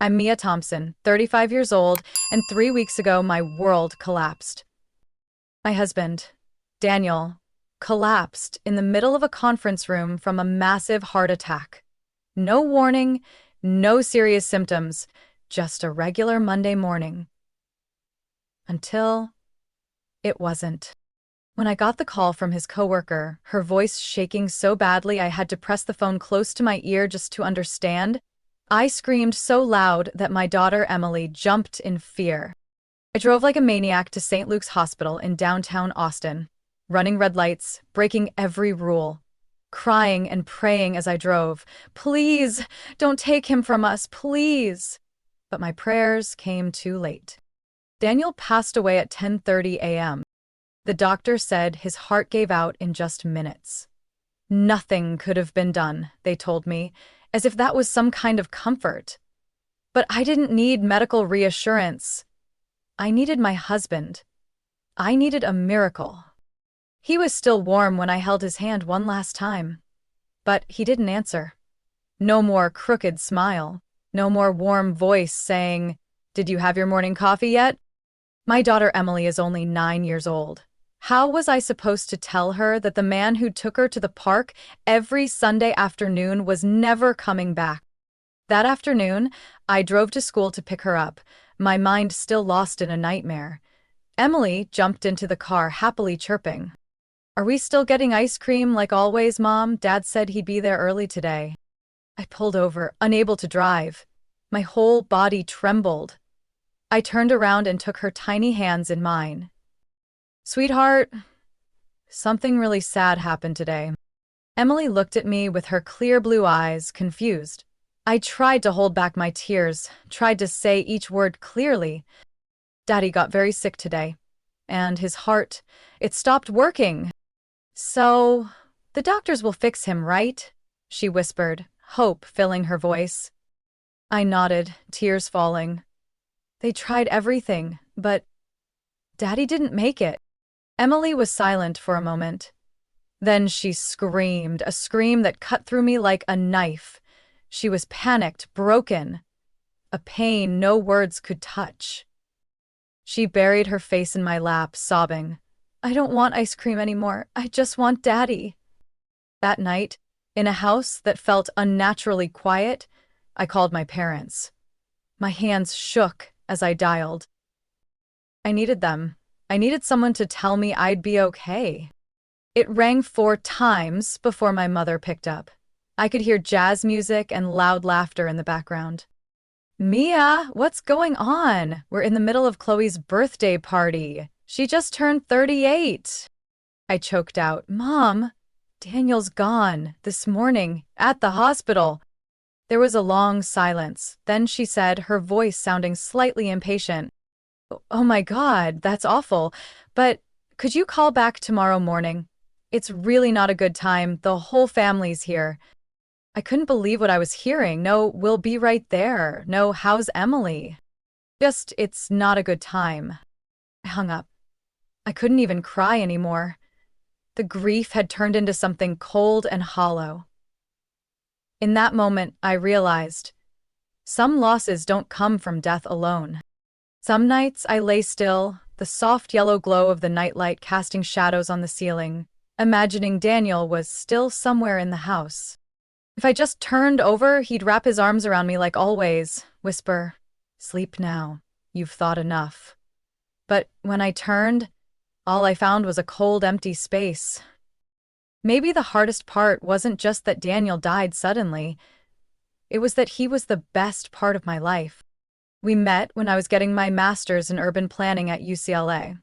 I'm Mia Thompson, 35 years old, and 3 weeks ago my world collapsed. My husband, Daniel, collapsed in the middle of a conference room from a massive heart attack. No warning, no serious symptoms, just a regular Monday morning. Until it wasn't. When I got the call from his coworker, her voice shaking so badly I had to press the phone close to my ear just to understand, I screamed so loud that my daughter Emily jumped in fear. I drove like a maniac to St. Luke's Hospital in downtown Austin, running red lights, breaking every rule, crying and praying as I drove. Please, don't take him from us, please. But my prayers came too late. Daniel passed away at 10:30 a.m. The doctor said his heart gave out in just minutes. Nothing could have been done, they told me, as if that was some kind of comfort. But I didn't need medical reassurance. I needed my husband. I needed a miracle. He was still warm when I held his hand one last time. But he didn't answer. No more crooked smile. No more warm voice saying, "Did you have your morning coffee yet?" My daughter Emily is only 9 years old. How was I supposed to tell her that the man who took her to the park every Sunday afternoon was never coming back? That afternoon, I drove to school to pick her up, my mind still lost in a nightmare. Emily jumped into the car, happily chirping. "Are we still getting ice cream like always, Mom? Dad said he'd be there early today." I pulled over, unable to drive. My whole body trembled. I turned around and took her tiny hands in mine. "Sweetheart, something really sad happened today." Emily looked at me with her clear blue eyes, confused. I tried to hold back my tears, tried to say each word clearly. "Daddy got very sick today, and his heart, it stopped working. So, the doctors will fix him, right?" she whispered, hope filling her voice. I nodded, tears falling. "They tried everything, but Daddy didn't make it." Emily was silent for a moment. Then she screamed, a scream that cut through me like a knife. She was panicked, broken, a pain no words could touch. She buried her face in my lap, sobbing, "I don't want ice cream anymore. I just want Daddy." That night, in a house that felt unnaturally quiet, I called my parents. My hands shook as I dialed. I needed them. I needed someone to tell me I'd be okay. It rang 4 times before my mother picked up. I could hear jazz music and loud laughter in the background. "Mia, what's going on? We're in the middle of Chloe's birthday party. She just turned 38. I choked out, "Mom, Daniel's gone this morning at the hospital." There was a long silence. Then she said, her voice sounding slightly impatient, "Oh my God, that's awful. But could you call back tomorrow morning? It's really not a good time. The whole family's here." I couldn't believe what I was hearing. No, "We'll be right there." No, "How's Emily?" Just, "It's not a good time." I hung up. I couldn't even cry anymore. The grief had turned into something cold and hollow. In that moment, I realized some losses don't come from death alone. Some nights I lay still, the soft yellow glow of the nightlight casting shadows on the ceiling, imagining Daniel was still somewhere in the house. If I just turned over, he'd wrap his arms around me like always, whisper, "Sleep now. You've thought enough." But when I turned, all I found was a cold, empty space. Maybe the hardest part wasn't just that Daniel died suddenly. It was that he was the best part of my life. We met when I was getting my master's in urban planning at UCLA.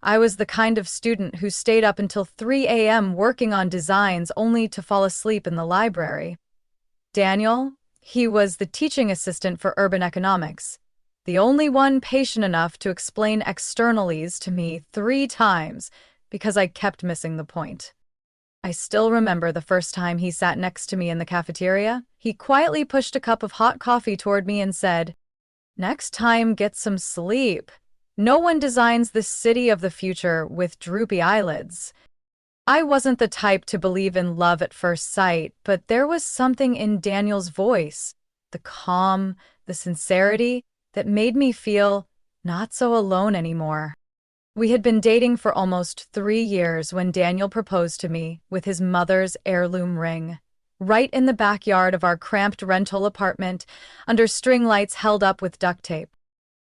I was the kind of student who stayed up until 3 a.m. working on designs only to fall asleep in the library. Daniel, he was the teaching assistant for urban economics, the only one patient enough to explain externalities to me 3 times because I kept missing the point. I still remember the first time he sat next to me in the cafeteria. He quietly pushed a cup of hot coffee toward me and said, "Next time, get some sleep. No one designs this city of the future with droopy eyelids." I wasn't the type to believe in love at first sight, but there was something in Daniel's voice, the calm, the the sincerity that made me feel not so alone anymore. We had been dating for almost 3 years when Daniel proposed to me with his mother's heirloom ring, right in the backyard of our cramped rental apartment, under string lights held up with duct tape.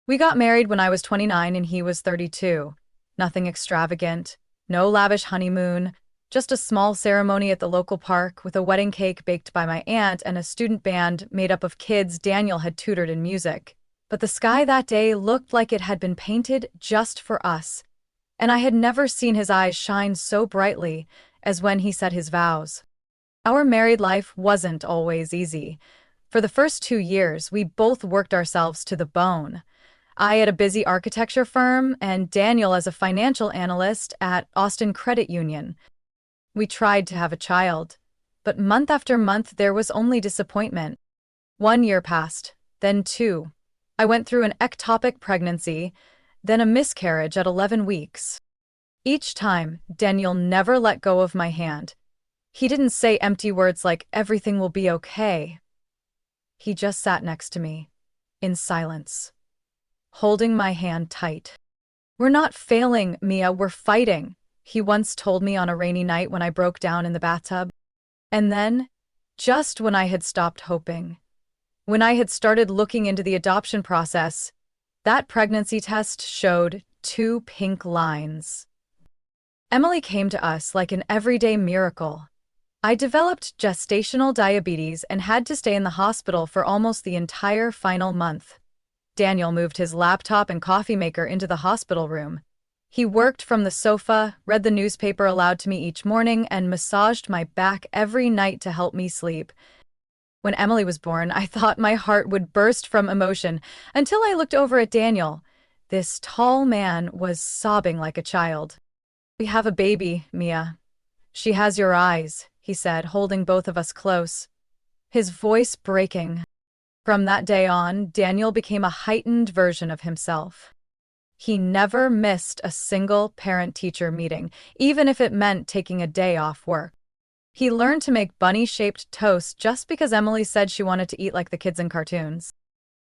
We got married when I was 29 and he was 32. Nothing extravagant, no lavish honeymoon, just a small ceremony at the local park with a wedding cake baked by my aunt and a student band made up of kids Daniel had tutored in music. But the sky that day looked like it had been painted just for us, and I had never seen his eyes shine so brightly as when he said his vows. Our married life wasn't always easy. For the first 2 years, we both worked ourselves to the bone. I at a busy architecture firm, and Daniel as a financial analyst at Austin Credit Union. We tried to have a child, but month after month there was only disappointment. 1 year passed, then two. I went through an ectopic pregnancy, then a miscarriage at 11 weeks. Each time, Daniel never let go of my hand. He didn't say empty words like, "Everything will be okay." He just sat next to me, in silence, holding my hand tight. "We're not failing, Mia, we're fighting," he once told me on a rainy night when I broke down in the bathtub. And then, just when I had stopped hoping, when I had started looking into the adoption process, that pregnancy test showed 2 pink lines. Emily came to us like an everyday miracle. I developed gestational diabetes and had to stay in the hospital for almost the entire final month. Daniel moved his laptop and coffee maker into the hospital room. He worked from the sofa, read the newspaper aloud to me each morning, and massaged my back every night to help me sleep. When Emily was born, I thought my heart would burst from emotion until I looked over at Daniel. This tall man was sobbing like a child. "We have a baby, Mia. She has your eyes," he said, holding both of us close, his voice breaking. From that day on, Daniel became a heightened version of himself. He never missed a single parent-teacher meeting, even if it meant taking a day off work. He learned to make bunny-shaped toast just because Emily said she wanted to eat like the kids in cartoons.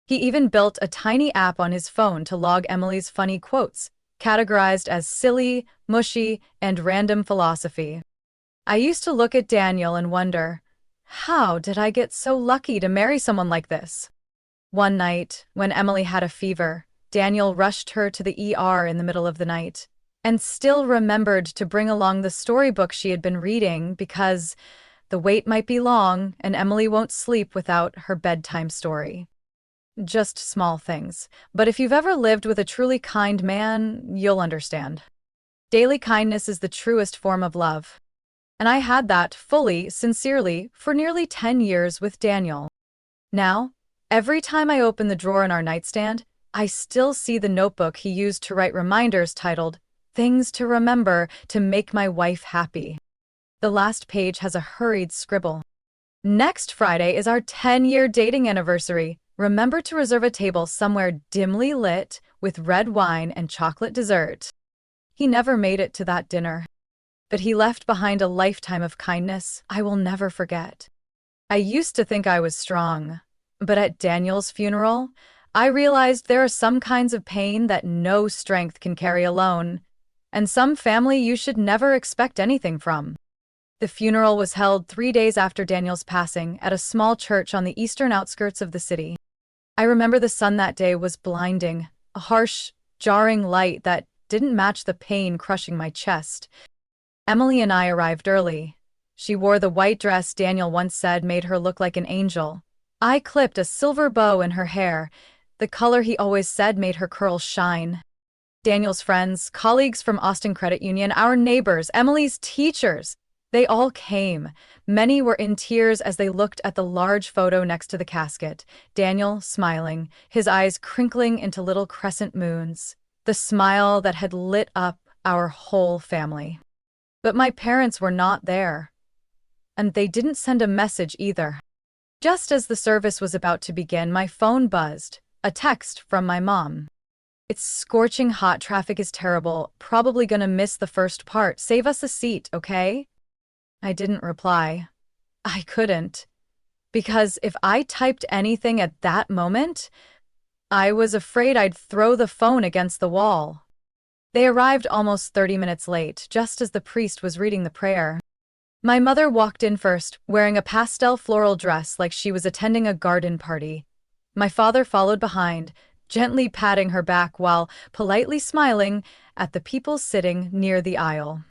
He even built a tiny app on his phone to log Emily's funny quotes, categorized as silly, mushy, and random philosophy. I used to look at Daniel and wonder, how did I get so lucky to marry someone like this? One night, when Emily had a fever, Daniel rushed her to the ER in the middle of the night, and still remembered to bring along the storybook she had been reading because the wait might be long and Emily won't sleep without her bedtime story. Just small things, but if you've ever lived with a truly kind man, you'll understand. Daily kindness is the truest form of love. And I had that fully, sincerely, for nearly 10 years with Daniel. Now, every time I open the drawer in our nightstand, I still see the notebook he used to write reminders titled, "Things to Remember to Make My Wife Happy." The last page has a hurried scribble. "Next Friday is our 10-year dating anniversary. Remember to reserve a table somewhere dimly lit with red wine and chocolate dessert." He never made it to that dinner, but he left behind a lifetime of kindness I will never forget. I used to think I was strong, but at Daniel's funeral, I realized there are some kinds of pain that no strength can carry alone, and some family you should never expect anything from. The funeral was held 3 days after Daniel's passing at a small church on the eastern outskirts of the city. I remember the sun that day was blinding, a harsh, jarring light that didn't match the pain crushing my chest. Emily and I arrived early. She wore the white dress Daniel once said made her look like an angel. I clipped a silver bow in her hair, the color he always said made her curls shine. Daniel's friends, colleagues from Austin Credit Union, our neighbors, Emily's teachers, they all came. Many were in tears as they looked at the large photo next to the casket. Daniel smiling, his eyes crinkling into little crescent moons, the smile that had lit up our whole family. But my parents were not there, and they didn't send a message either. Just as the service was about to begin, my phone buzzed, a text from my mom. "It's scorching hot, traffic is terrible, probably gonna miss the first part, save us a seat, okay?" I didn't reply. I couldn't. because if I typed anything at that moment, I was afraid I'd throw the phone against the wall. They arrived almost 30 minutes late, just as the priest was reading the prayer. My mother walked in first, wearing a pastel floral dress like she was attending a garden party. My father followed behind, gently patting her back while politely smiling at the people sitting near the aisle.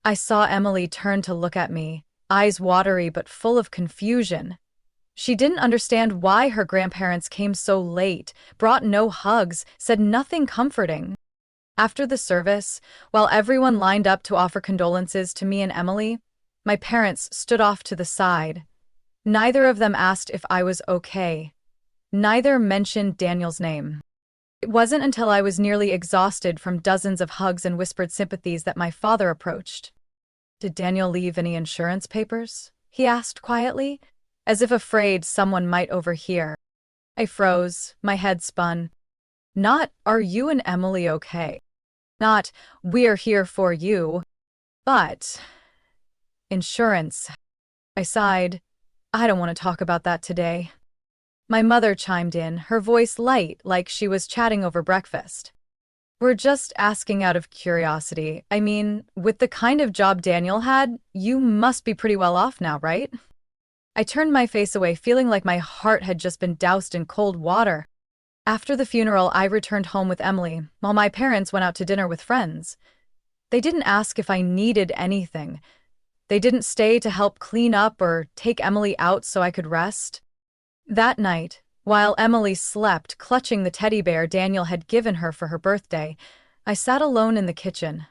I saw Emily turn to look at me, eyes watery but full of confusion. She didn't understand why her grandparents came so late, brought no hugs, said nothing comforting. After the service, while everyone lined up to offer condolences to me and Emily, my parents stood off to the side. Neither of them asked if I was okay. Neither mentioned Daniel's name. It wasn't until I was nearly exhausted from dozens of hugs and whispered sympathies that my father approached. "Did Daniel leave any insurance papers?" he asked quietly, as if afraid someone might overhear. I froze, my head spun. Not, "Are you and Emily okay?" Not, "We're here for you." But, "Insurance." I sighed. "I don't want to talk about that today." My mother chimed in, her voice light like she was chatting over breakfast. "We're just asking out of curiosity. I mean, with the kind of job Daniel had, you must be pretty well off now, right?" I turned my face away, feeling like my heart had just been doused in cold water. After the funeral, I returned home with Emily, while my parents went out to dinner with friends. They didn't ask if I needed anything. They didn't stay to help clean up or take Emily out so I could rest. That night, while Emily slept, clutching the teddy bear Daniel had given her for her birthday, I sat alone in the kitchen.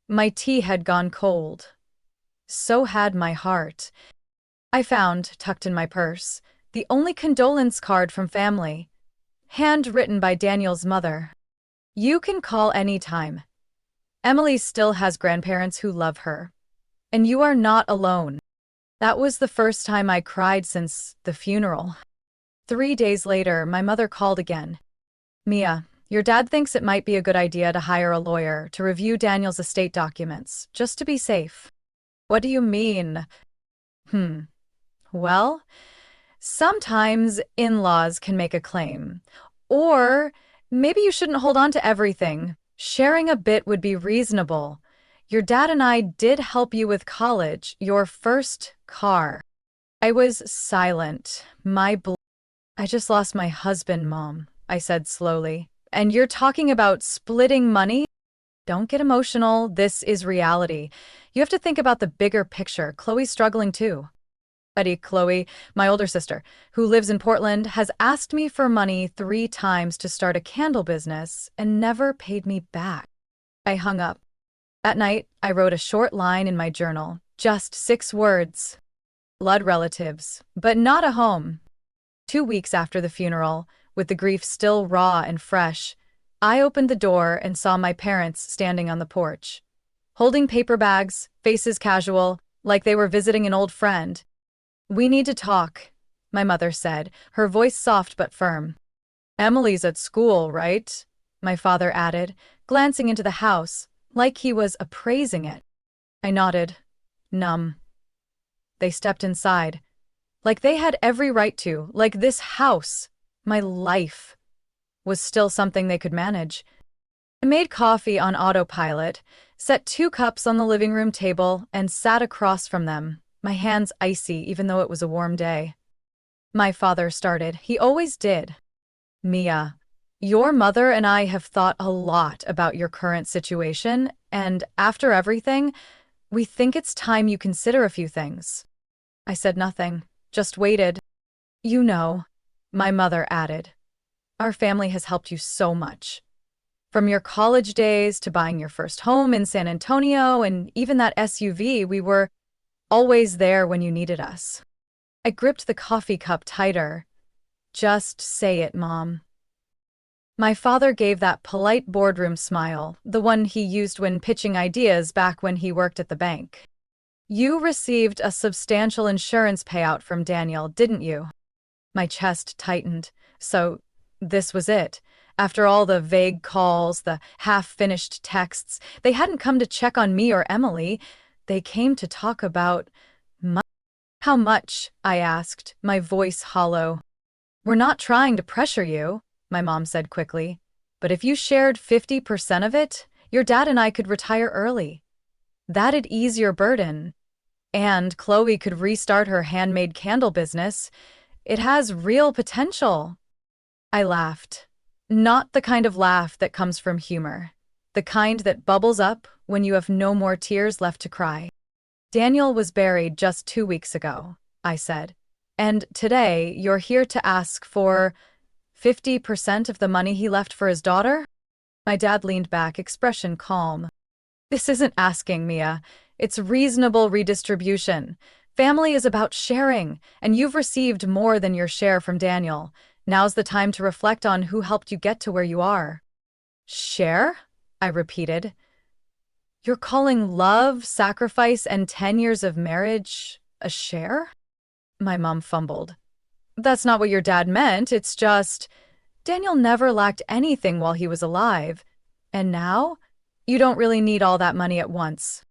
My tea had gone cold. So had my heart. I found, tucked in my purse, the only condolence card from family, handwritten by Daniel's mother. "You can call any time. Emily still has grandparents who love her. And you are not alone." That was the first time I cried since the funeral. 3 days later, my mother called again. "Mia, your dad thinks it might be a good idea to hire a lawyer to review Daniel's estate documents, just to be safe." "What do you mean?" Well, sometimes in-laws can make a claim. Or maybe you shouldn't hold on to everything. Sharing a bit would be reasonable. Your dad and I did help you with college, your first car. I was silent. "I just lost my husband, Mom," I said slowly. "And you're talking about splitting money?" "Don't get emotional. This is reality. You have to think about the bigger picture. Chloe's struggling too." Chloe, my older sister, who lives in Portland, has asked me for money 3 times to start a candle business and never paid me back. I hung up. That night, I wrote a short line in my journal, just 6 words. Blood relatives, but not a home. 2 weeks after the funeral, with the grief still raw and fresh, I opened the door and saw my parents standing on the porch, holding paper bags, faces casual, like they were visiting an old friend. "We need to talk," my mother said, her voice soft but firm. "Emily's at school, right?" my father added, glancing into the house, like he was appraising it. I nodded, numb. They stepped inside, like they had every right to, like this house, my life, was still something they could manage. I made coffee on autopilot, set 2 cups on the living room table, and sat across from them, my hands icy even though it was a warm day. My father started. He always did. "Mia, your mother and I have thought a lot about your current situation, and after everything, we think it's time you consider a few things." I said nothing, just waited. "You know," my mother added, "our family has helped you so much. From your college days to buying your first home in San Antonio and even that SUV, we were always there when you needed us." I gripped the coffee cup tighter. "Just say it, Mom." My father gave that polite boardroom smile, the one he used when pitching ideas back when he worked at the bank. "You received a substantial insurance payout from Daniel, didn't you?" My chest tightened. So, this was it. After all the vague calls, the half-finished texts, they hadn't come to check on me or Emily. They came to talk about money. How much? I asked, my voice hollow. We're not trying to pressure you, my mom said quickly. But if you shared 50% of it, your dad and I could retire early. That'd ease your burden. And Chloe could restart her handmade candle business. It has real potential. I laughed. Not the kind of laugh that comes from humor. The kind that bubbles up when you have no more tears left to cry. Daniel was buried just 2 weeks ago, I said. And today you're here to ask for 50% of the money he left for his daughter? My dad leaned back, expression calm. This isn't asking, Mia. It's reasonable redistribution. Family is about sharing, and you've received more than your share from Daniel. Now's the time to reflect on who helped you get to where you are. Share? I repeated. You're calling love, sacrifice, and 10 years of marriage a share? My mom fumbled. That's not what your dad meant, it's just, Daniel never lacked anything while he was alive. And now? You don't really need all that money at once.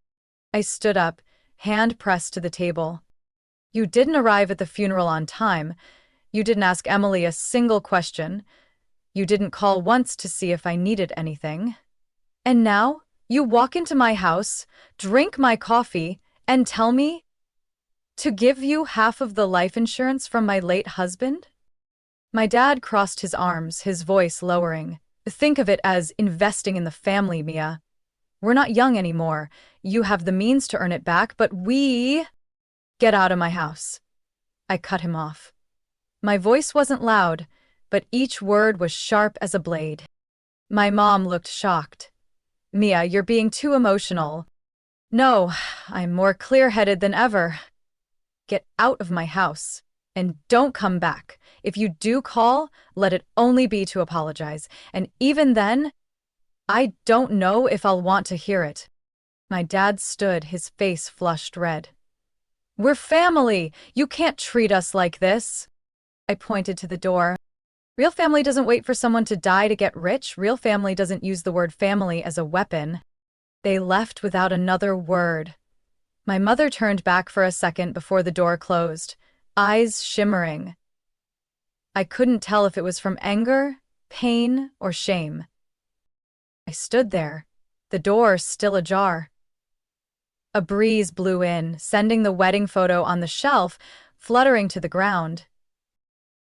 I stood up, hand pressed to the table. You didn't arrive at the funeral on time. You didn't ask Emily a single question. You didn't call once to see if I needed anything. And now, you walk into my house, drink my coffee, and tell me to give you half of the life insurance from my late husband? My dad crossed his arms, his voice lowering. Think of it as investing in the family, Mia. We're not young anymore. You have the means to earn it back, but we... Get out of my house. I cut him off. My voice wasn't loud, but each word was sharp as a blade. My mom looked shocked. Mia, you're being too emotional. No, I'm more clear-headed than ever. Get out of my house. And don't come back. If you do call, let it only be to apologize. And even then, I don't know if I'll want to hear it. My dad stood, his face flushed red. We're family. You can't treat us like this. I pointed to the door. Real family doesn't wait for someone to die to get rich. Real family doesn't use the word family as a weapon. They left without another word. My mother turned back for a second before the door closed, eyes shimmering. I couldn't tell if it was from anger, pain, or shame. I stood there, the door still ajar. A breeze blew in, sending the wedding photo on the shelf fluttering to the ground.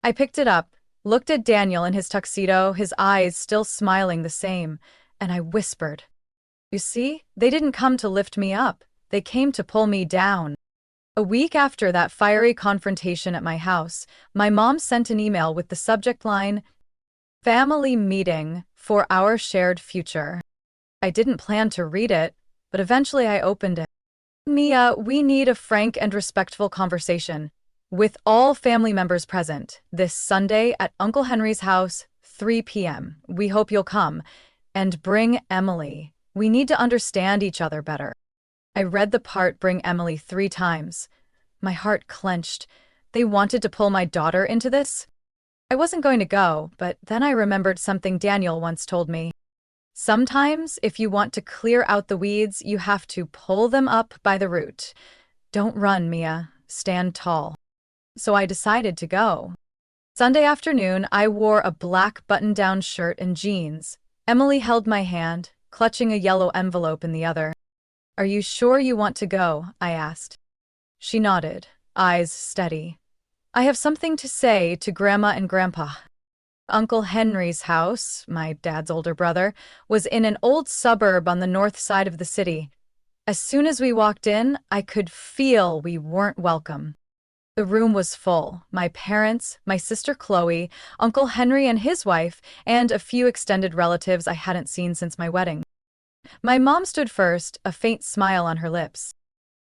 I picked it up, looked at Daniel in his tuxedo, his eyes still smiling the same, and I whispered, You see, they didn't come to lift me up. They came to pull me down. A week after that fiery confrontation at my house, my mom sent an email with the subject line, Family Meeting for Our Shared Future. I didn't plan to read it, but eventually I opened it. Mia, we need a frank and respectful conversation, with all family members present, this Sunday at Uncle Henry's house, 3 p.m. We hope you'll come. And bring Emily. We need to understand each other better. I read the part bring Emily 3 times. My heart clenched. They wanted to pull my daughter into this? I wasn't going to go, but then I remembered something Daniel once told me. Sometimes, if you want to clear out the weeds, you have to pull them up by the root. Don't run, Mia. Stand tall. So I decided to go. Sunday afternoon, I wore a black button-down shirt and jeans. Emily held my hand, clutching a yellow envelope in the other. Are you sure you want to go? I asked. She nodded, eyes steady. I have something to say to Grandma and Grandpa. Uncle Henry's house, my dad's older brother, was in an old suburb on the north side of the city. As soon as we walked in, I could feel we weren't welcome. The room was full. My parents, my sister Chloe, Uncle Henry and his wife, and a few extended relatives I hadn't seen since my wedding. My mom stood first, a faint smile on her lips.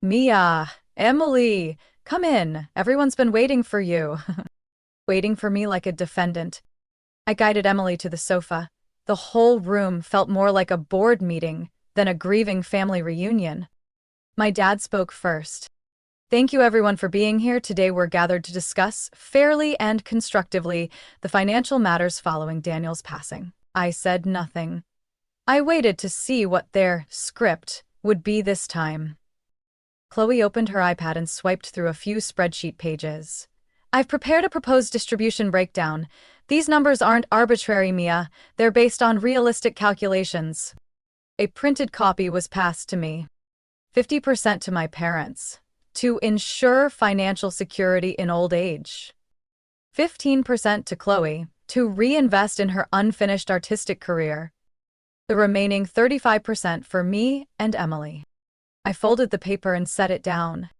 Mia, Emily, come in. Everyone's been waiting for you. Waiting for me like a defendant. I guided Emily to the sofa. The whole room felt more like a board meeting than a grieving family reunion. My dad spoke first. Thank you everyone for being here. Today we're gathered to discuss, fairly and constructively, the financial matters following Daniel's passing. I said nothing. I waited to see what their script would be this time. Chloe opened her iPad and swiped through a few spreadsheet pages. I've prepared a proposed distribution breakdown. These numbers aren't arbitrary, Mia. They're based on realistic calculations. A printed copy was passed to me. 50% to my parents, to ensure financial security in old age. 15% to Chloe, to reinvest in her unfinished artistic career. The remaining 35% for me and Emily. I folded the paper and set it down.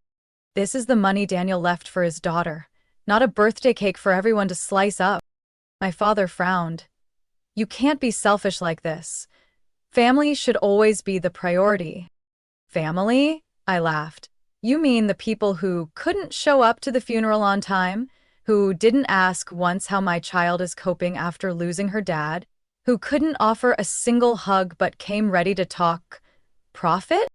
This is the money Daniel left for his daughter, not a birthday cake for everyone to slice up. My father frowned. You can't be selfish like this. Family should always be the priority. Family? I laughed. You mean the people who couldn't show up to the funeral on time? Who didn't ask once how my child is coping after losing her dad? Who couldn't offer a single hug but came ready to talk profit?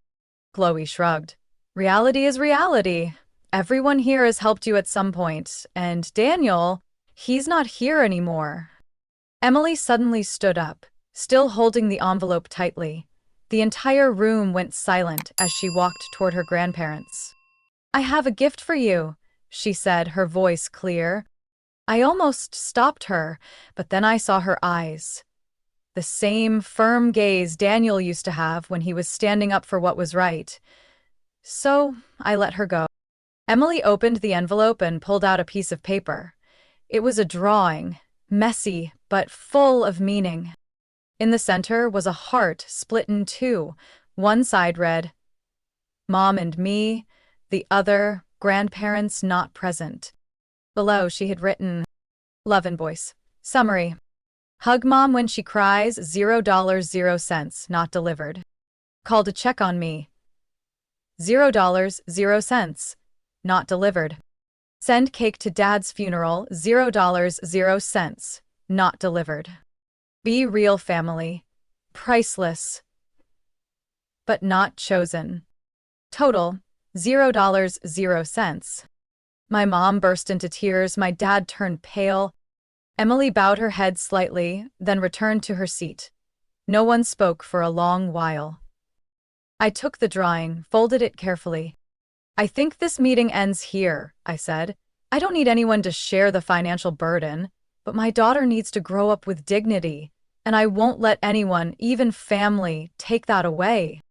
Chloe shrugged. Reality is reality. Everyone here has helped you at some point, and Daniel, he's not here anymore. Emily suddenly stood up, still holding the envelope tightly. The entire room went silent as she walked toward her grandparents. I have a gift for you, she said, her voice clear. I almost stopped her, but then I saw her eyes. The same firm gaze Daniel used to have when he was standing up for what was right. So I let her go. Emily opened the envelope and pulled out a piece of paper. It was a drawing, messy but full of meaning. In the center was a heart split in two. One side read, Mom and me, the other, grandparents not present. Below she had written, Love and voice. Summary. Hug mom when she cries, $0, 0 cents, not delivered. Call to check on me. $0, 0 cents, not delivered. Send cake to dad's funeral, $0, 0 cents, not delivered. Be real family. Priceless. But not chosen. Total, $0, 0 cents. My mom burst into tears, my dad turned pale. Emily bowed her head slightly, then returned to her seat. No one spoke for a long while. I took the drawing, folded it carefully. I think this meeting ends here, I said. I don't need anyone to share the financial burden, but my daughter needs to grow up with dignity, and I won't let anyone, even family, take that away.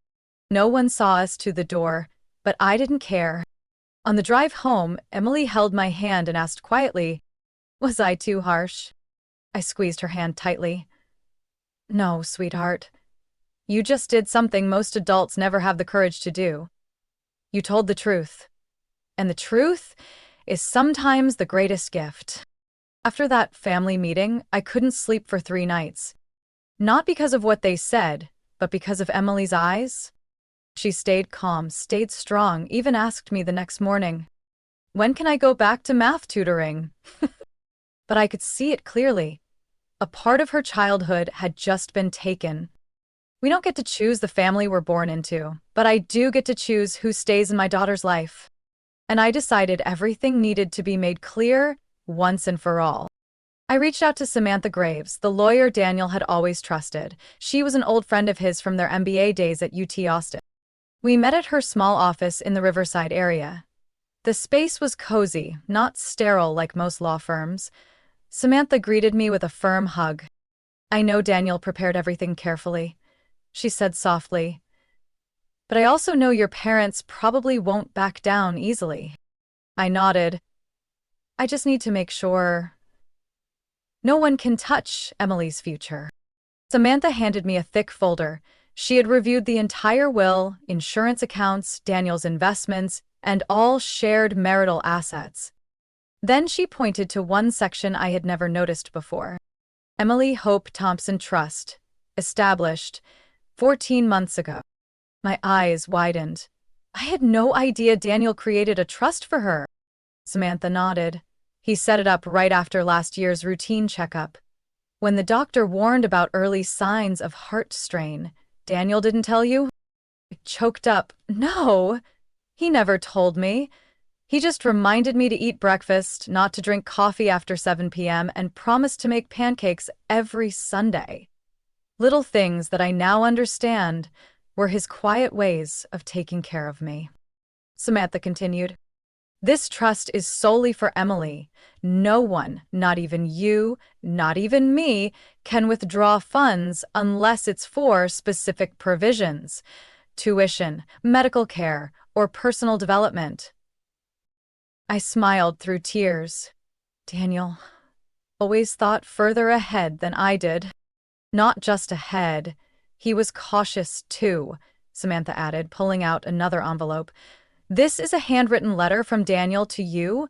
No one saw us to the door, but I didn't care. On the drive home, Emily held my hand and asked quietly, Was I too harsh? I squeezed her hand tightly. No, sweetheart. You just did something most adults never have the courage to do. You told the truth. And the truth is sometimes the greatest gift. After that family meeting, I couldn't sleep for 3 nights. Not because of what they said, but because of Emily's eyes. She stayed calm, stayed strong, even asked me the next morning, When can I go back to math tutoring? But I could see it clearly. A part of her childhood had just been taken. We don't get to choose the family we're born into, but I do get to choose who stays in my daughter's life. And I decided everything needed to be made clear once and for all. I reached out to Samantha Graves, the lawyer Daniel had always trusted. She was an old friend of his from their MBA days at UT Austin. We met at her small office in the Riverside area. The space was cozy, not sterile like most law firms. Samantha greeted me with a firm hug. I know Daniel prepared everything carefully, she said softly. But I also know your parents probably won't back down easily. I nodded. I just need to make sure no one can touch Emily's future. Samantha handed me a thick folder. She had reviewed the entire will, insurance accounts, Daniel's investments, and all shared marital assets. Then she pointed to one section I had never noticed before. Emily Hope Thompson Trust, established 14 months ago. My eyes widened. I had no idea Daniel created a trust for her. Samantha nodded. He set it up right after last year's routine checkup. When the doctor warned about early signs of heart strain, Daniel didn't tell you? I choked up. No, he never told me. He just reminded me to eat breakfast, not to drink coffee after 7 p.m., and promised to make pancakes every Sunday. Little things that I now understand were his quiet ways of taking care of me. Samantha continued. This trust is solely for Emily. No one, not even you, not even me, can withdraw funds unless it's for specific provisions: tuition, medical care, or personal development. I smiled through tears. Daniel always thought further ahead than I did. Not just ahead, he was cautious too, Samantha added, pulling out another envelope. This is a handwritten letter from Daniel to you.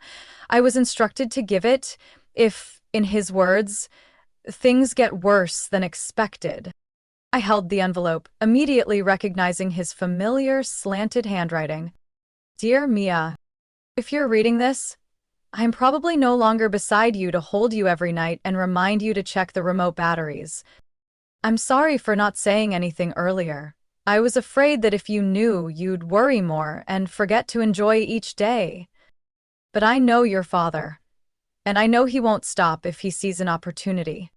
I was instructed to give it if, in his words, things get worse than expected. I held the envelope, immediately recognizing his familiar, slanted handwriting. Dear Mia, if you're reading this, I'm probably no longer beside you to hold you every night and remind you to check the remote batteries. I'm sorry for not saying anything earlier. I was afraid that if you knew, you'd worry more and forget to enjoy each day. But I know your father, and I know he won't stop if he sees an opportunity.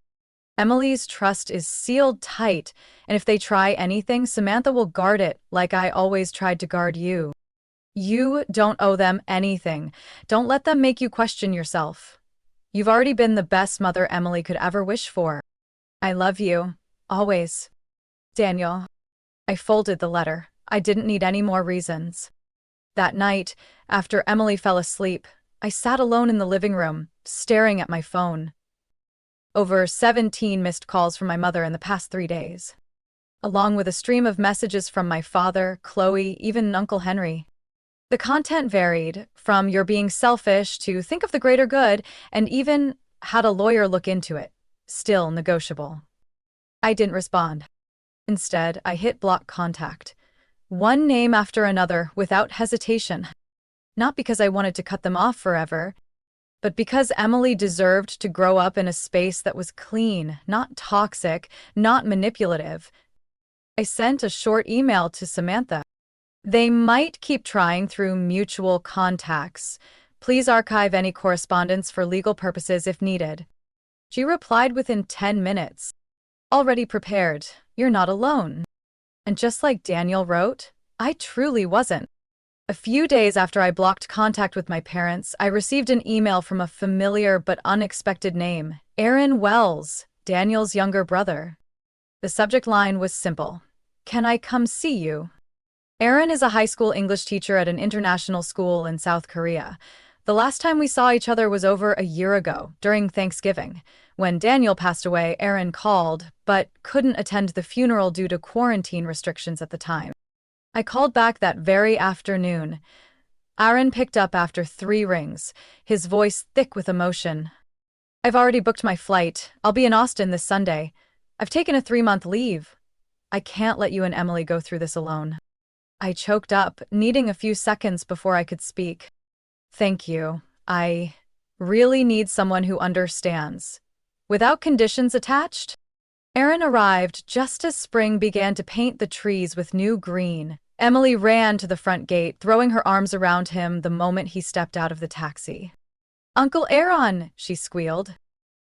Emily's trust is sealed tight, and if they try anything, Samantha will guard it like I always tried to guard you. You don't owe them anything. Don't let them make you question yourself. You've already been the best mother Emily could ever wish for. I love you. Always. Daniel. I folded the letter. I didn't need any more reasons. That night, after Emily fell asleep, I sat alone in the living room, staring at my phone. Over 17 missed calls from my mother in the past 3 days, along with a stream of messages from my father, Chloe, even Uncle Henry. The content varied, from "you're being selfish" to "think of the greater good," and even "had a lawyer look into it." Still negotiable. I didn't respond. Instead, I hit block contact. One name after another, without hesitation. Not because I wanted to cut them off forever, but because Emily deserved to grow up in a space that was clean, not toxic, not manipulative. I sent a short email to Samantha. They might keep trying through mutual contacts. Please archive any correspondence for legal purposes if needed. She replied within 10 minutes. Already prepared. You're not alone. And just like Daniel wrote, I truly wasn't. A few days after I blocked contact with my parents, I received an email from a familiar but unexpected name: Aaron Wells, Daniel's younger brother. The subject line was simple: "Can I come see you?" Aaron is a high school English teacher at an international school in South Korea. The last time we saw each other was over a year ago, during Thanksgiving. When Daniel passed away, Aaron called, but couldn't attend the funeral due to quarantine restrictions at the time. I called back that very afternoon. Aaron picked up after 3 rings, his voice thick with emotion. "I've already booked my flight. I'll be in Austin this Sunday. I've taken a 3-month leave. I can't let you and Emily go through this alone." I choked up, needing a few seconds before I could speak. "Thank you. I really need someone who understands. Without conditions attached?" Aaron arrived just as spring began to paint the trees with new green. Emily ran to the front gate, throwing her arms around him the moment he stepped out of the taxi. "Uncle Aaron!" she squealed.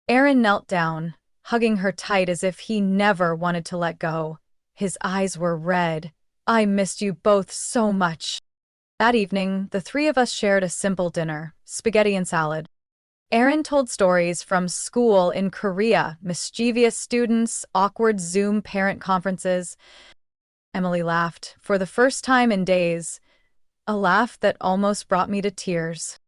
Aaron knelt down, hugging her tight as if he never wanted to let go. His eyes were red. "I missed you both so much." That evening, the 3 of us shared a simple dinner: spaghetti and salad. Aaron told stories from school in Korea, mischievous students, awkward Zoom parent conferences. Emily laughed, for the first time in days, a laugh that almost brought me to tears.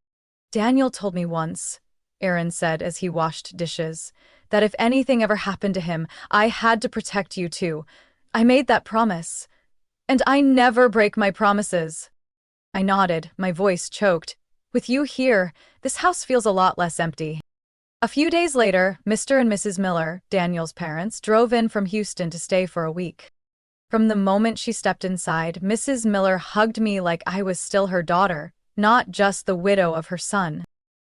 "Daniel told me once," Aaron said as he washed dishes, "that if anything ever happened to him, I had to protect you too. I made that promise. And I never break my promises." I nodded, my voice choked. "With you here, this house feels a lot less empty." A few days later, Mr. and Mrs. Miller, Daniel's parents, drove in from Houston to stay for a week. From the moment she stepped inside, Mrs. Miller hugged me like I was still her daughter, not just the widow of her son.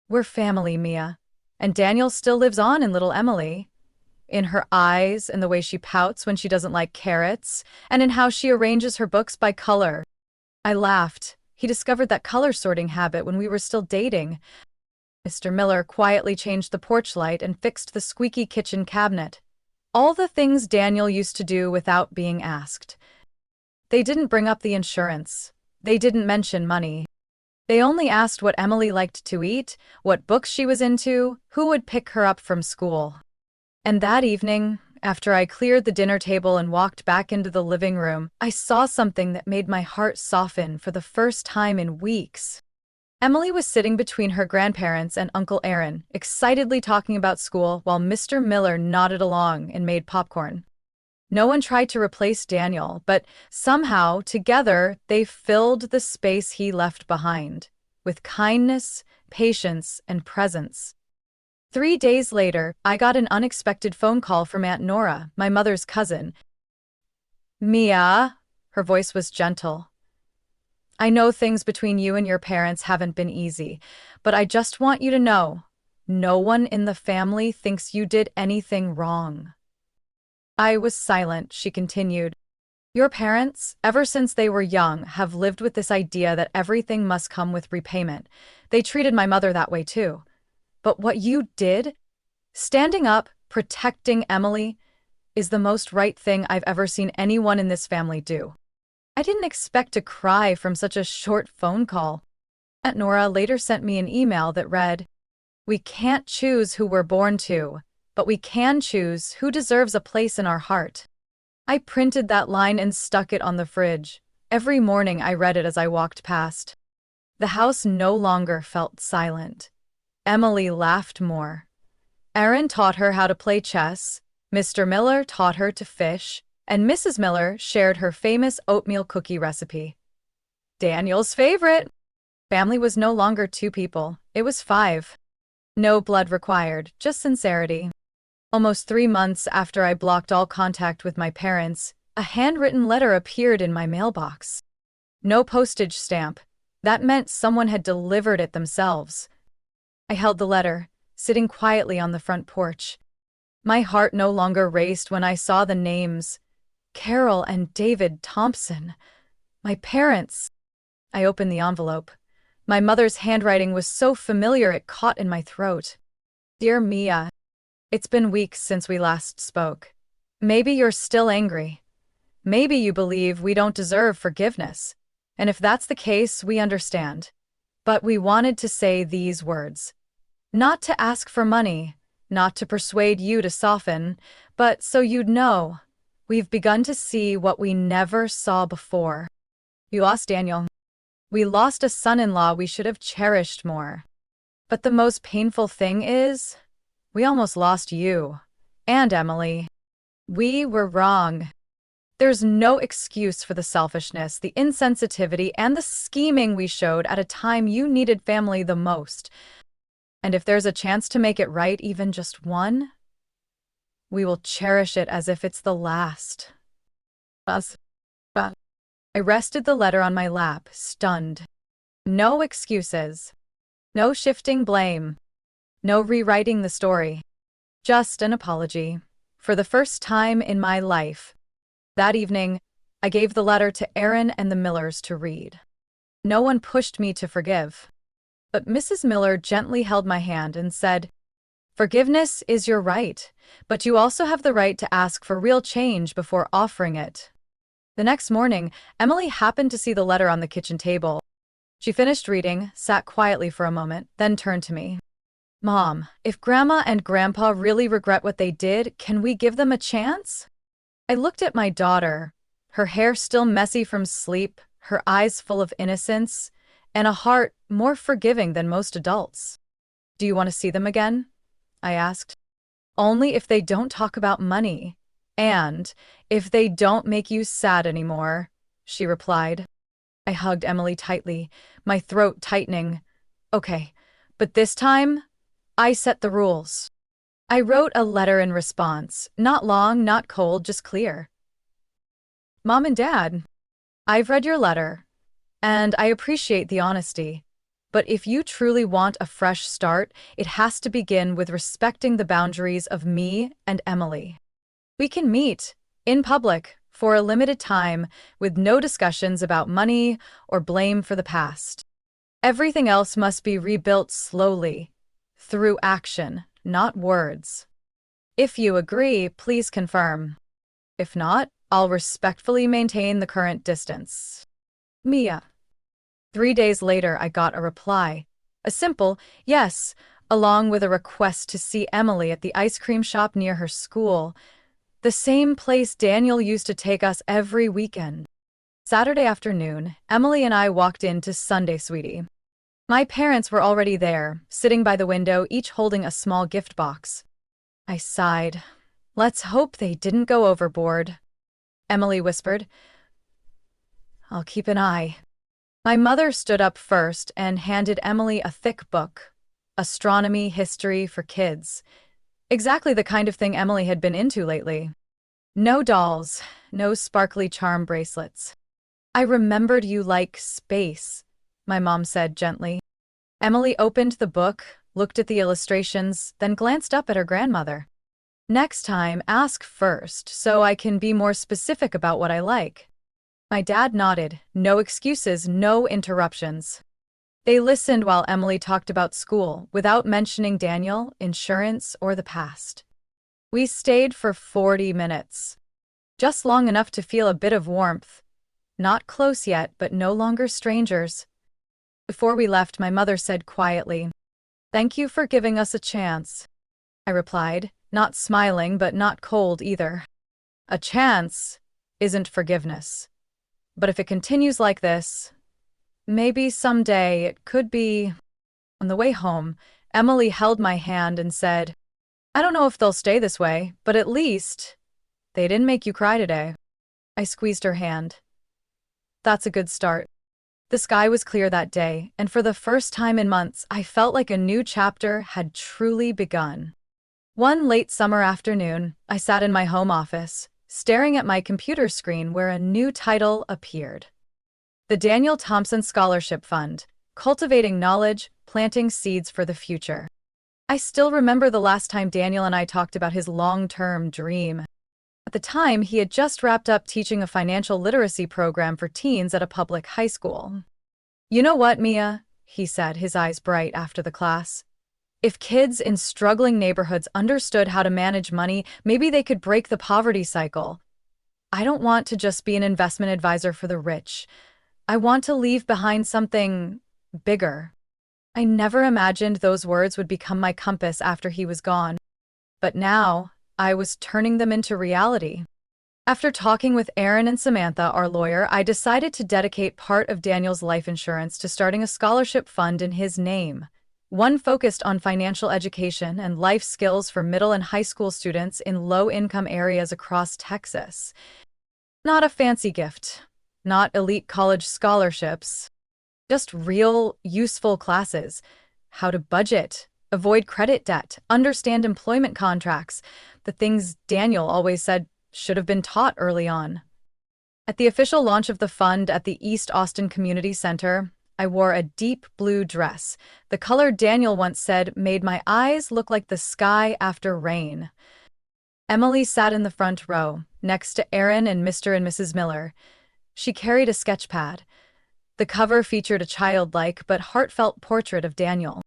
"We're family, Mia. And Daniel still lives on in little Emily. In her eyes, in the way she pouts when she doesn't like carrots, and in how she arranges her books by color." I laughed. He discovered that color sorting habit when we were still dating. Mr. Miller quietly changed the porch light and fixed the squeaky kitchen cabinet. All the things Daniel used to do without being asked. They didn't bring up the insurance. They didn't mention money. They only asked what Emily liked to eat, what books she was into, who would pick her up from school. And that evening, after I cleared the dinner table and walked back into the living room, I saw something that made my heart soften for the first time in weeks. Emily was sitting between her grandparents and Uncle Aaron, excitedly talking about school while Mr. Miller nodded along and made popcorn. No one tried to replace Daniel, but somehow, together, they filled the space he left behind, with kindness, patience, and presence. 3 days later, I got an unexpected phone call from Aunt Nora, my mother's cousin. Mia, her voice was gentle. I know things between you and your parents haven't been easy, but I just want you to know, no one in the family thinks you did anything wrong. I was silent, she continued. Your parents, ever since they were young, have lived with this idea that everything must come with repayment. They treated my mother that way too. But what you did, standing up, protecting Emily, is the most right thing I've ever seen anyone in this family do. I didn't expect to cry from such a short phone call. Aunt Nora later sent me an email that read, "We can't choose who we're born to, but we can choose who deserves a place in our heart." I printed that line and stuck it on the fridge. Every morning I read it as I walked past. The house no longer felt silent. Emily laughed more. Aaron taught her how to play chess, Mr. Miller taught her to fish, and Mrs. Miller shared her famous oatmeal cookie recipe. Daniel's favorite! Family was no longer 2 people, it was 5. No blood required, just sincerity. Almost 3 months after I blocked all contact with my parents, a handwritten letter appeared in my mailbox. No postage stamp. That meant someone had delivered it themselves. I held the letter, sitting quietly on the front porch. My heart no longer raced when I saw the names. Carol and David Thompson. My parents. I opened the envelope. My mother's handwriting was so familiar it caught in my throat. Dear Mia, it's been weeks since we last spoke. Maybe you're still angry. Maybe you believe we don't deserve forgiveness. And if that's the case, we understand. But we wanted to say these words. Not to ask for money, not to persuade you to soften, but so you'd know, we've begun to see what we never saw before. We lost Daniel. We lost a son-in-law we should have cherished more. But the most painful thing is, we almost lost you. And Emily. We were wrong. There's no excuse for the selfishness, the insensitivity, and the scheming we showed at a time you needed family the most. And if there's a chance to make it right, even just one, we will cherish it as if it's the last. I rested the letter on my lap, stunned. No excuses. No shifting blame. No rewriting the story. Just an apology. For the first time in my life. That evening, I gave the letter to Aaron and the Millers to read. No one pushed me to forgive. But Mrs. Miller gently held my hand and said, "Forgiveness is your right, but you also have the right to ask for real change before offering it." The next morning, Emily happened to see the letter on the kitchen table. She finished reading, sat quietly for a moment, then turned to me. "Mom, if Grandma and Grandpa really regret what they did, can we give them a chance?" I looked at my daughter, her hair still messy from sleep, her eyes full of innocence, and a heart more forgiving than most adults. "Do you want to see them again?" I asked. "Only if they don't talk about money. And if they don't make you sad anymore," she replied. I hugged Emily tightly, my throat tightening. "Okay, but this time, I set the rules." I wrote a letter in response, not long, not cold, just clear. "Mom and Dad, I've read your letter, and I appreciate the honesty. But if you truly want a fresh start, it has to begin with respecting the boundaries of me and Emily. We can meet, in public, for a limited time, with no discussions about money or blame for the past. Everything else must be rebuilt slowly, through action, not words. If you agree, please confirm. If not, I'll respectfully maintain the current distance. Mia." 3 days later, I got a reply. A simple yes, along with a request to see Emily at the ice cream shop near her school, the same place Daniel used to take us every weekend. Saturday afternoon, Emily and I walked into Sunday Sweetie. My parents were already there, sitting by the window, each holding a small gift box. I sighed. Let's hope they didn't go overboard. Emily whispered, I'll keep an eye. My mother stood up first and handed Emily a thick book. Astronomy, history for kids. Exactly the kind of thing Emily had been into lately. No dolls, no sparkly charm bracelets. I remembered you like space, my mom said gently. Emily opened the book, looked at the illustrations, then glanced up at her grandmother. Next time, ask first, so I can be more specific about what I like. My dad nodded. No excuses, no interruptions. They listened while Emily talked about school, without mentioning Daniel, insurance, or the past. We stayed for 40 minutes. Just long enough to feel a bit of warmth. Not close yet, but no longer strangers. Before we left, my mother said quietly, Thank you for giving us a chance. I replied, not smiling but not cold either. A chance isn't forgiveness. But if it continues like this, maybe someday it could be. On the way home, Emily held my hand and said, I don't know if they'll stay this way, but at least they didn't make you cry today. I squeezed her hand. That's a good start. The sky was clear that day, and for the first time in months, I felt like a new chapter had truly begun. One late summer afternoon, I sat in my home office, staring at my computer screen where a new title appeared. The Daniel Thompson Scholarship Fund, Cultivating Knowledge, Planting Seeds for the Future. I still remember the last time Daniel and I talked about his long-term dream. At the time, he had just wrapped up teaching a financial literacy program for teens at a public high school. You know what, Mia? He said, his eyes bright after the class. If kids in struggling neighborhoods understood how to manage money, maybe they could break the poverty cycle. I don't want to just be an investment advisor for the rich. I want to leave behind something bigger. I never imagined those words would become my compass after he was gone. But now, I was turning them into reality. After talking with Aaron and Samantha, our lawyer, I decided to dedicate part of Daniel's life insurance to starting a scholarship fund in his name. One focused on financial education and life skills for middle and high school students in low-income areas across Texas. Not a fancy gift, not elite college scholarships, just real, useful classes. How to budget, avoid credit debt, understand employment contracts, the things Daniel always said should have been taught early on. At the official launch of the fund at the East Austin Community Center, I wore a deep blue dress. The color Daniel once said made my eyes look like the sky after rain. Emily sat in the front row, next to Aaron and Mr. and Mrs. Miller. She carried a sketch pad. The cover featured a childlike but heartfelt portrait of Daniel.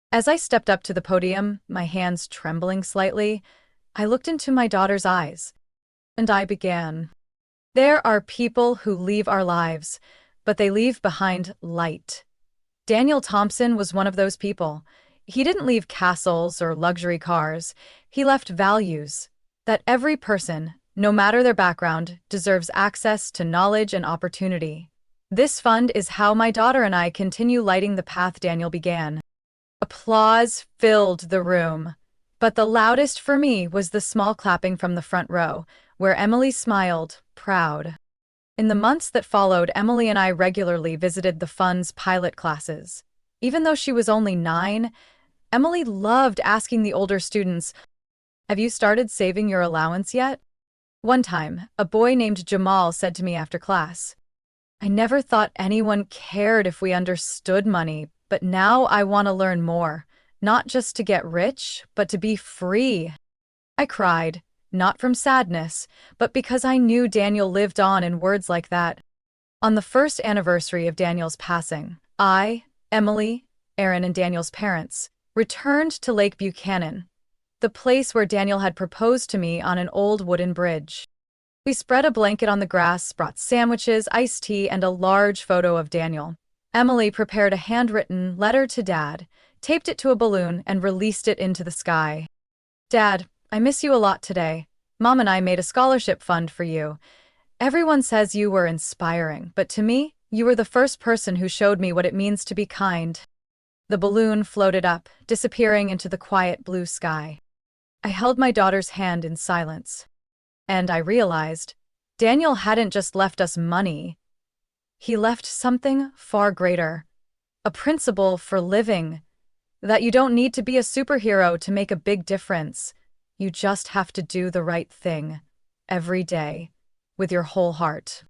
As I stepped up to the podium, my hands trembling slightly, I looked into my daughter's eyes. And I began. There are people who leave our lives, but they leave behind light. Daniel Thompson was one of those people. He didn't leave castles or luxury cars. He left values. That every person, no matter their background, deserves access to knowledge and opportunity. This fund is how my daughter and I continue lighting the path Daniel began. Applause filled the room. But the loudest for me was the small clapping from the front row, where Emily smiled, proud. In the months that followed, Emily and I regularly visited the fund's pilot classes. Even though she was only 9, Emily loved asking the older students, Have you started saving your allowance yet? One time, a boy named Jamal said to me after class, I never thought anyone cared if we understood money, but now I want to learn more, not just to get rich, but to be free. I cried. Not from sadness, but because I knew Daniel lived on in words like that. On the first anniversary of Daniel's passing, I, Emily, Aaron, and Daniel's parents returned to Lake Buchanan, the place where Daniel had proposed to me on an old wooden bridge. We spread a blanket on the grass, brought sandwiches, iced tea, and a large photo of Daniel. Emily prepared a handwritten letter to Dad, taped it to a balloon, and released it into the sky. Dad, I miss you a lot today. Mom and I made a scholarship fund for you. Everyone says you were inspiring, but to me, you were the first person who showed me what it means to be kind. The balloon floated up, disappearing into the quiet blue sky. I held my daughter's hand in silence. And I realized Daniel hadn't just left us money. He left something far greater. A principle for living. That you don't need to be a superhero to make a big difference. You just have to do the right thing. Every day. With your whole heart.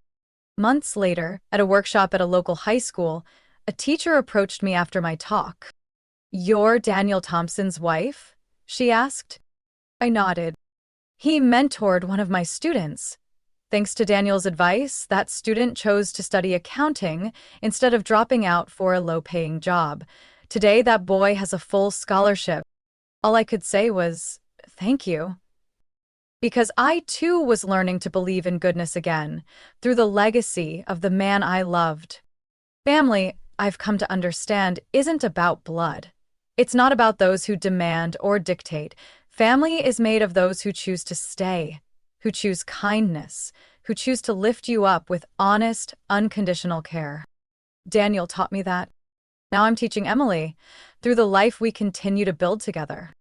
Months later, at a workshop at a local high school, a teacher approached me after my talk. "You're Daniel Thompson's wife?" she asked. I nodded. He mentored one of my students. Thanks to Daniel's advice, that student chose to study accounting instead of dropping out for a low-paying job. Today, that boy has a full scholarship. All I could say was, "Thank you." Because I too was learning to believe in goodness again, through the legacy of the man I loved. Family, I've come to understand, isn't about blood. It's not about those who demand or dictate. Family is made of those who choose to stay, who choose kindness, who choose to lift you up with honest, unconditional care. Daniel taught me that. Now I'm teaching Emily, through the life we continue to build together.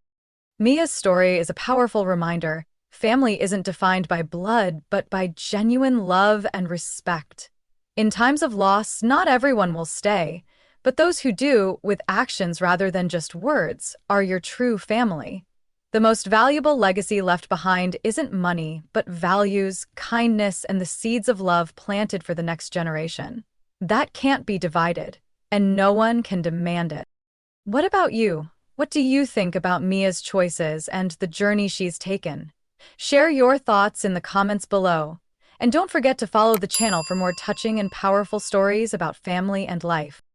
Mia's story is a powerful reminder. Family isn't defined by blood, but by genuine love and respect. In times of loss, not everyone will stay, but those who do, with actions rather than just words, are your true family. The most valuable legacy left behind isn't money, but values, kindness, and the seeds of love planted for the next generation. That can't be divided, and no one can demand it. What about you? What do you think about Mia's choices and the journey she's taken? Share your thoughts in the comments below. And don't forget to follow the channel for more touching and powerful stories about family and life.